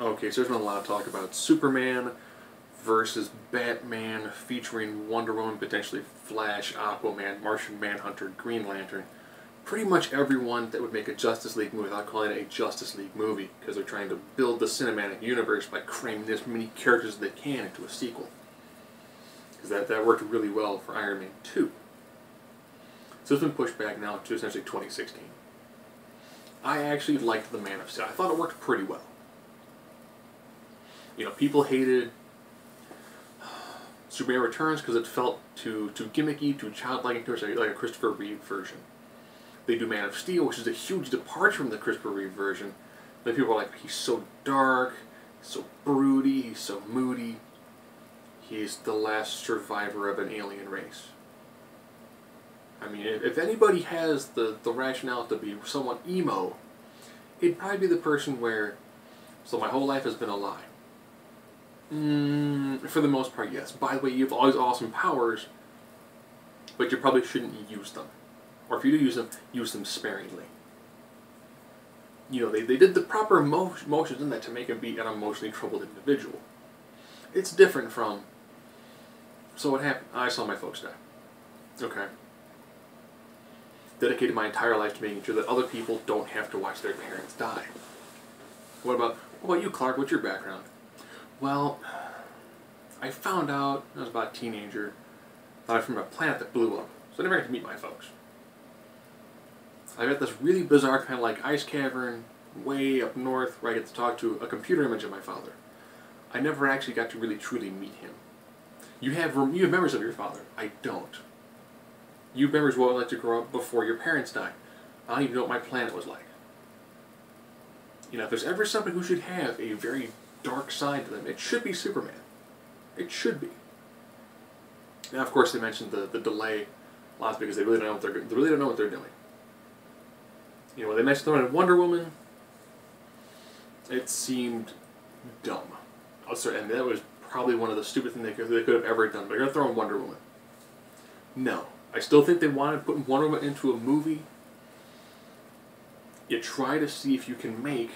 Okay, so there's been a lot of talk about Superman versus Batman featuring Wonder Woman, potentially Flash, Aquaman, Martian Manhunter, Green Lantern. Pretty much everyone that would make a Justice League movie without calling it a Justice League movie, because they're trying to build the cinematic universe by cramming as many characters as they can into a sequel. Because that worked really well for Iron Man 2. So it's been pushed back now to essentially 2016. I actually liked The Man of Steel. I thought it worked pretty well. You know, people hated Superman Returns because it felt too gimmicky, too childlike, too much like a Christopher Reeve version. They do Man of Steel, which is a huge departure from the Christopher Reeve version. Then people are like, he's so dark, he's so broody, he's so moody. He's the last survivor of an alien race. I mean, if anybody has the rationale to be somewhat emo, it'd probably be the person where, so my whole life has been a lie. For the most part, yes. By the way, you have all these awesome powers, but you probably shouldn't use them. Or if you do use them sparingly. You know, they did the proper motions in that to make him be an emotionally troubled individual. It's different from, so what happened? I saw my folks die. Okay. Dedicated my entire life to making sure that other people don't have to watch their parents die. What about you, Clark? What's your background? Well, I found out when I was about a teenager that I'm from a planet that blew up, so I never got to meet my folks. I got this really bizarre kind of like ice cavern way up north where I get to talk to a computer image of my father. I never actually got to really truly meet him. You have memories of your father. I don't. You have memories of what it was like to grow up before your parents died. I don't even know what my planet was like. You know, if there's ever somebody who should have a very dark side to them, it should be Superman. It should be. Now, of course, they mentioned the delay lots because they really don't know what they're doing. You know, when they mentioned throwing in Wonder Woman, it seemed dumb. Oh, sorry, and that was probably one of the stupid things they could have ever done. But they're going to throw in Wonder Woman. No. I still think they wanted to put Wonder Woman into a movie. You try to see if you can make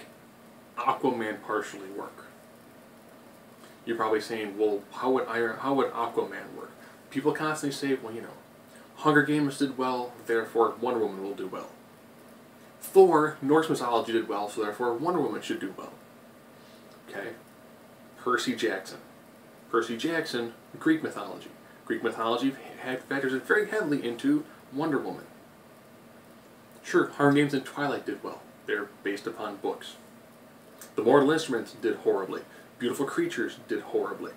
Aquaman partially work. You're probably saying, well, how would Aquaman work? People constantly say, well, you know, Hunger Games did well, therefore Wonder Woman will do well. Thor, Norse mythology did well, so therefore Wonder Woman should do well. Okay? Percy Jackson. Percy Jackson, Greek mythology. Greek mythology factors very heavily into Wonder Woman. Sure, Hunger Games and Twilight did well. They're based upon books. The Mortal Instruments did horribly. Beautiful Creatures did horribly.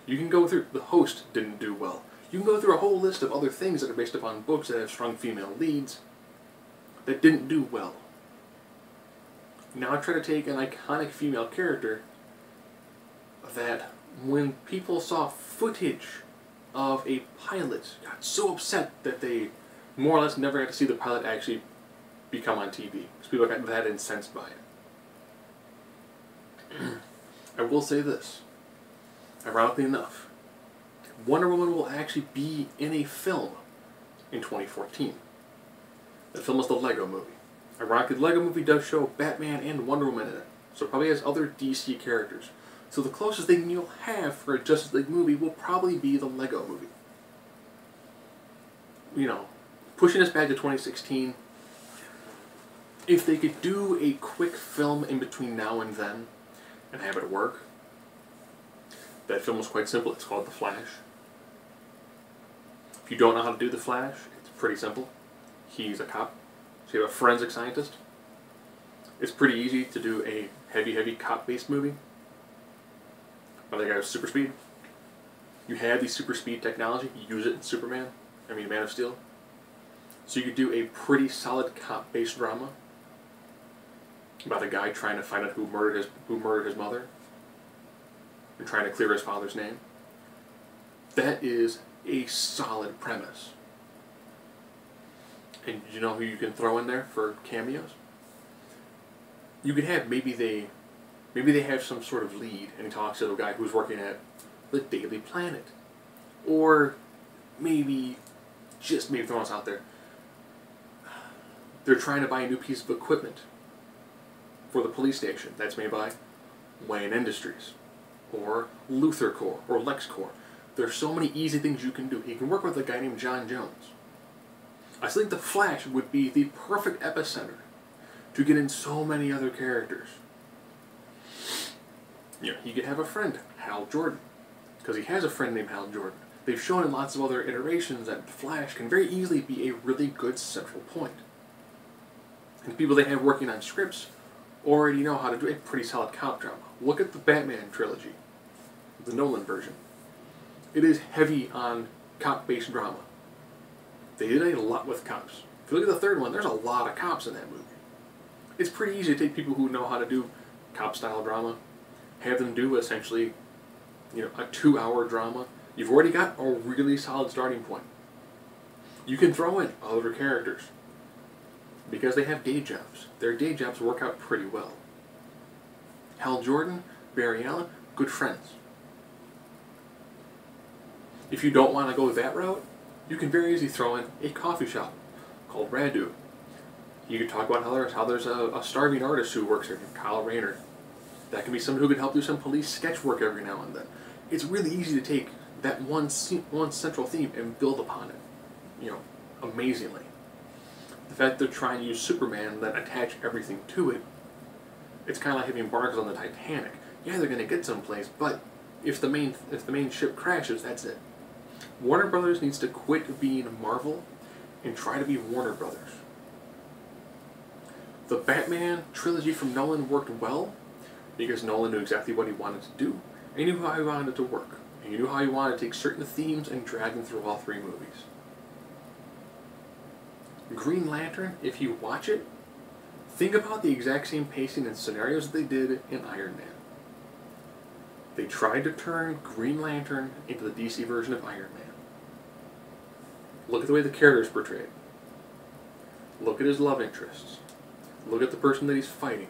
You can go through, The Host didn't do well. You can go through a whole list of other things that are based upon books that have strong female leads that didn't do well. Now try to take an iconic female character that when people saw footage of a pilot got so upset that they more or less never got to see the pilot actually become on TV. Because people got that incensed by it. I will say this. Ironically enough, Wonder Woman will actually be in a film in 2014. The film is the Lego Movie. Ironically, the Lego Movie does show Batman and Wonder Woman in it, so it probably has other DC characters. So the closest thing you'll have for a Justice League movie will probably be the Lego Movie. You know, pushing us back to 2016, if they could do a quick film in between now and then and have it work, that film was quite simple. It's called The Flash. If you don't know how to do The Flash, it's pretty simple. He's a cop. So you have a forensic scientist. It's pretty easy to do a heavy cop-based movie. Another guy with super speed. You have the super speed technology. You use it in Man of Steel. So you could do a pretty solid cop-based drama about a guy trying to find out who murdered his mother and trying to clear his father's name. That is a solid premise. And you know who you can throw in there for cameos? You could have maybe they have some sort of lead and he talks to a guy who's working at the Daily Planet. Or maybe throwing us out there. They're trying to buy a new piece of equipment for the police station. That's made by Wayne Industries, or Luthor Corps, or LexCorp. There's so many easy things you can do. He can work with a guy named John Jones. I still think the Flash would be the perfect epicenter to get in so many other characters. You know, he could have a friend, Hal Jordan, because he has a friend named Hal Jordan. They've shown in lots of other iterations that Flash can very easily be a really good central point. And people they have working on scripts already know how to do a pretty solid cop drama. Look at the Batman trilogy, the Nolan version. It is heavy on cop-based drama. They did a lot with cops. If you look at the third one, there's a lot of cops in that movie. It's pretty easy to take people who know how to do cop-style drama, have them do essentially, you know, a 2-hour drama. You've already got a really solid starting point. You can throw in other characters because they have day jobs. Their day jobs work out pretty well. Hal Jordan, Barry Allen, good friends. If you don't want to go that route, you can very easily throw in a coffee shop called Radu. You can talk about how there's a starving artist who works here, Kyle Rayner. That can be someone who can help do some police sketch work every now and then. It's really easy to take that one central theme and build upon it, you know, amazingly. The fact they're trying to use Superman and then attach everything to it, it's kind of like having barges on the Titanic. Yeah, they're going to get someplace, but if the main ship crashes, that's it. Warner Brothers needs to quit being Marvel and try to be Warner Brothers. The Batman trilogy from Nolan worked well because Nolan knew exactly what he wanted to do, and he knew how he wanted it to work. And he knew how he wanted to take certain themes and drag them through all 3 movies. Green Lantern, if you watch it, think about the exact same pacing and scenarios that they did in Iron Man. They tried to turn Green Lantern into the DC version of Iron Man. Look at the way the character is portrayed. Look at his love interests. Look at the person that he's fighting.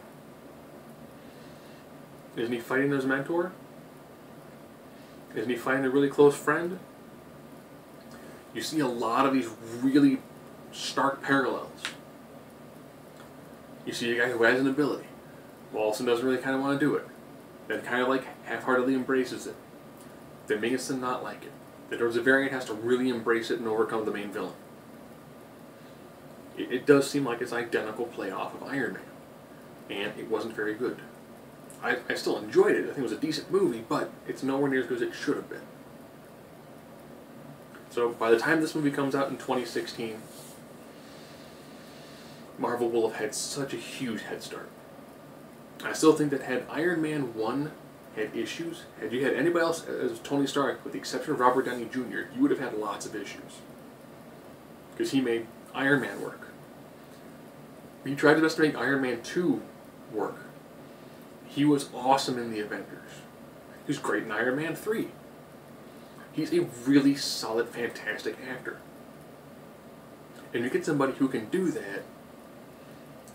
Isn't he fighting his mentor? Isn't he fighting a really close friend? You see a lot of these really stark parallels. You see a guy who has an ability, but also doesn't really kind of want to do it. Then kind of like half-heartedly embraces it. Then makes him not like it. Then towards the very end has to really embrace it and overcome the main villain. It does seem like it's an identical play-off of Iron Man. And it wasn't very good. I still enjoyed it. I think it was a decent movie, but it's nowhere near as good as it should have been. So by the time this movie comes out in 2016, Marvel will have had such a huge head start. I still think that had Iron Man 1 had issues, had you had anybody else as Tony Stark, with the exception of Robert Downey Jr., you would have had lots of issues. Because he made Iron Man work. He tried his best to make Iron Man 2 work. He was awesome in the Avengers. He was great in Iron Man 3. He's a really solid, fantastic actor. And you get somebody who can do that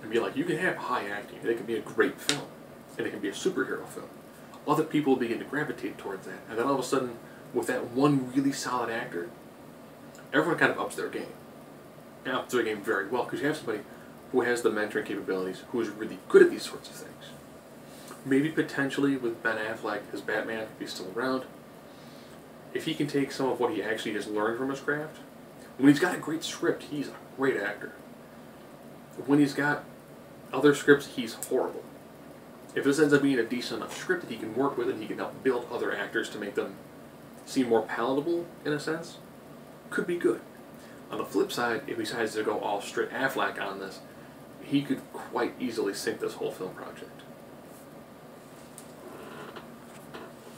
and be like, you can have high acting, it can be a great film, and it can be a superhero film. Other people begin to gravitate towards that, and then all of a sudden, with that one really solid actor, everyone kind of ups their game. And ups their game very well, because you have somebody who has the mentoring capabilities, who is really good at these sorts of things. Maybe potentially with Ben Affleck as Batman, if he's still around, if he can take some of what he actually has learned from his craft. When he's got a great script, he's a great actor. When he's got other scripts, he's horrible. If this ends up being a decent enough script that he can work with and he can help build other actors to make them seem more palatable, in a sense, could be good. On the flip side, if he decides to go all straight Affleck on this, he could quite easily sink this whole film project.